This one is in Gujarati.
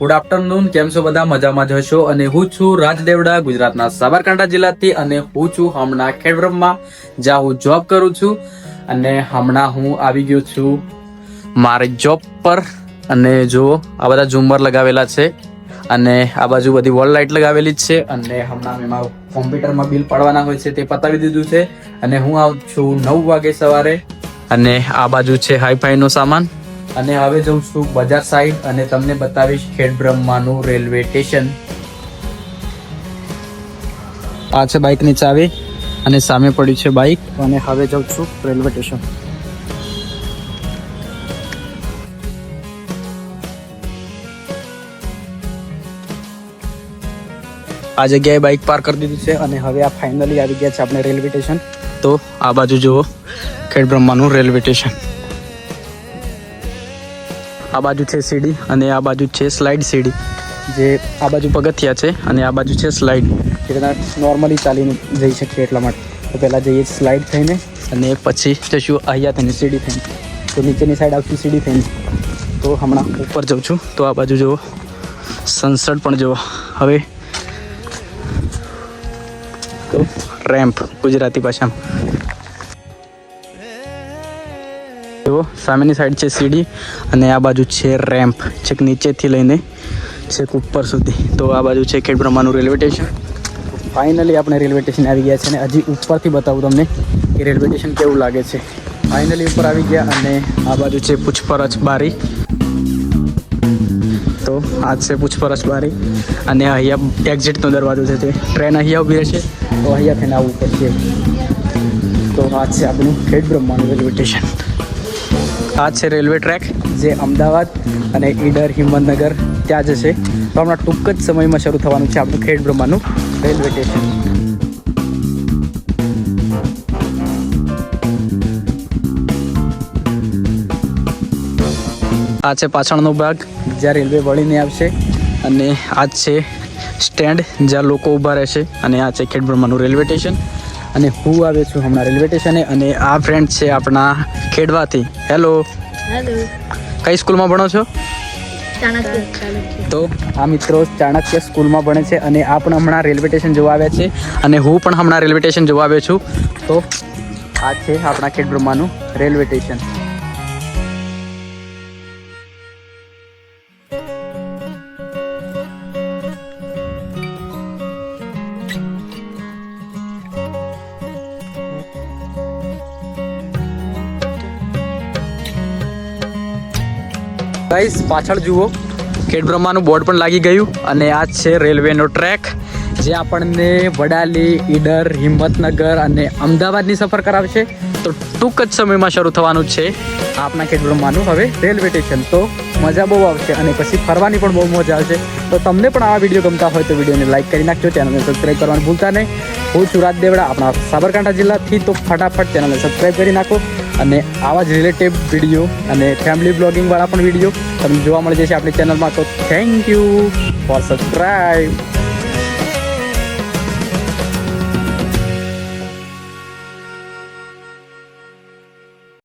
ગુડ આફ્ટરનૂન, કેમ છો બધા? મજામાં જ હશો. અને હું છું રાજ દેવડા, ગુજરાતના સાબરકાંઠા જિલ્લાથી, અને હું છું હમણાં ખેડબ્રહ્મા, જ્યાં હું જોબ કરું છું. અને હમણાં હું આવી ગયો છું મારી જોબ પર. અને જો આ બધા ઝુમર લગાવેલા છે, અને આ બાજુ બધી વોલ લાઇટ લગાવેલી જ છે. અને હમણાં મેં મારું કોમ્પ્યુટરમાં બિલ પાડવાના હોય છે તે પતાવી દીધું છે. અને હું આવું છું 9 વાગે સવારે. અને આ બાજુ છે હાઈફાઈ નો સામાન. અને હવે જઉં છું બજાર સાઈડ, અને તમને બતાવીશ ખેડબ્રહ્માનું રેલવે સ્ટેશન. આ છે બાઇકની ચાવી, અને સામે પડ્યું છે બાઇક. અને હવે જઉં છું રેલવે સ્ટેશન. આ જગ્યાએ બાઇક પાર્ક કરી દીધું છે, અને હવે આ ફાઇનલી આવી ગયા છે આપણે રેલવે સ્ટેશન. તો આ બાજુ જુઓ ખેડબ્રહ્માનું રેલવે સ્ટેશન. આ બાજુ છે સીડી, અને આ બાજુ છે સ્લાઇડ સીડી. જે આ બાજુ પગથિયા છે, અને આ બાજુ છે સ્લાઇડ. જેના નોર્મલી ચાલીને જઈ શકીએ એટલા માટે. તો પહેલાં જઈએ સ્લાઇડ થઈને, અને પછી જઈશું અહીંયા થઈને સીડી થઈને. તો નીચેની સાઈડ આવશું સીડી થઈને. તો હમણાં ઉપર જાઉં છું. તો આ બાજુ જુઓ સનસેટ પણ જુઓ. હવે તો રેમ્પ ગુજરાતી ભાષામાં. તો સામેની સાઈડ છે સીડી, અને આ બાજુ છે રેમ્પ, છેક નીચેથી લઈને છેક ઉપર સુધી. તો આ બાજુ છે ખેડબ્રહ્માનું રેલવે સ્ટેશન. ફાઇનલી આપણે રેલવે સ્ટેશન આવી ગયા છે, અને હજી ઉપરથી બતાવું તમને કે રેલવે સ્ટેશન કેવું લાગે છે. ફાઇનલી ઉપર આવી ગયા, અને આ બાજુ છે પૂછપરછ બારી. તો આ છે પૂછપરછ બારી, અને અહીંયા એક્ઝિટનો દરવાજો છે. તે ટ્રેન અહીંયા ઊભી રહેશે, તો અહીંયા થઈને આવવું પડશે. તો આ છે આપણું ખેડબ્રહ્માનું રેલવે સ્ટેશન. આ છે રેલવે ટ્રેક, જે અમદાવાદ અને ઈડર, હિંમતનગર ત્યાં જશે. તો હમણાં ટૂંક જ સમયમાં શરૂ થવાનું છે આપણું ખેડબ્રહ્માનું રેલવે સ્ટેશન. આ છે પાછળનો ભાગ, જ્યાં રેલવે વળીને આવશે. અને આ છે સ્ટેન્ડ, જ્યાં લોકો ઊભા રહેશે. અને આ છે ખેડબ્રહ્માનું રેલવે સ્ટેશન. અને હું આવ્યો છું હમણાં રેલવે સ્ટેશને, અને આ ફ્રેન્ડ છે આપણા ખેડવાથી. હેલો. હેલો. કઈ સ્કૂલમાં ભણો છો? ચાણક્ય. તો આ મિત્રો ચાણક્ય સ્કૂલમાં ભણે છે, અને આ પણ હમણાં રેલવે સ્ટેશન જોવા આવ્યા છે. અને હું પણ હમણાં રેલવે સ્ટેશન જોવા આવ્યો છું. તો આ છે આપણા ખેડબ્રહ્માનું રેલવે સ્ટેશન. ગાઈસ, પાછળ જુઓ ખેડબ્રહ્માનું બોર્ડ પણ લાગી ગયું. અને આ છે રેલવેનો ટ્રેક, જે આપણને વડાલી, ઈડર, હિંમતનગર અને અમદાવાદની સફર કરાવશે. તો ટૂંક જ સમયમાં શરૂ થવાનું છે આપણા ખેડબ્રહ્માનું હવે રેલવે સ્ટેશન. તો મજા બહુ આવશે, અને પછી ફરવાની પણ બહુ મજા આવશે. તો તમને પણ આવા વિડીયો ગમતા હોય તો વિડીયોને લાઈક કરી નાખજો, ચેનલને સબસ્ક્રાઈબ કરવાનું ભૂલતા નહીં. હું છું રાજ દેવડા, આપણા સાબરકાંઠા જિલ્લાથી. તો ફટાફટ ચેનલને સબસ્ક્રાઈબ કરી નાખો, અને આવા જ રિલેટિવ વિડીયો અને ફેમિલી બ્લોગિંગવાળા પણ વિડીયો તમને જોવા મળી જશે આપણી ચેનલમાં. તો થેન્ક યુ ફોર સબસ્ક્રાઈબ.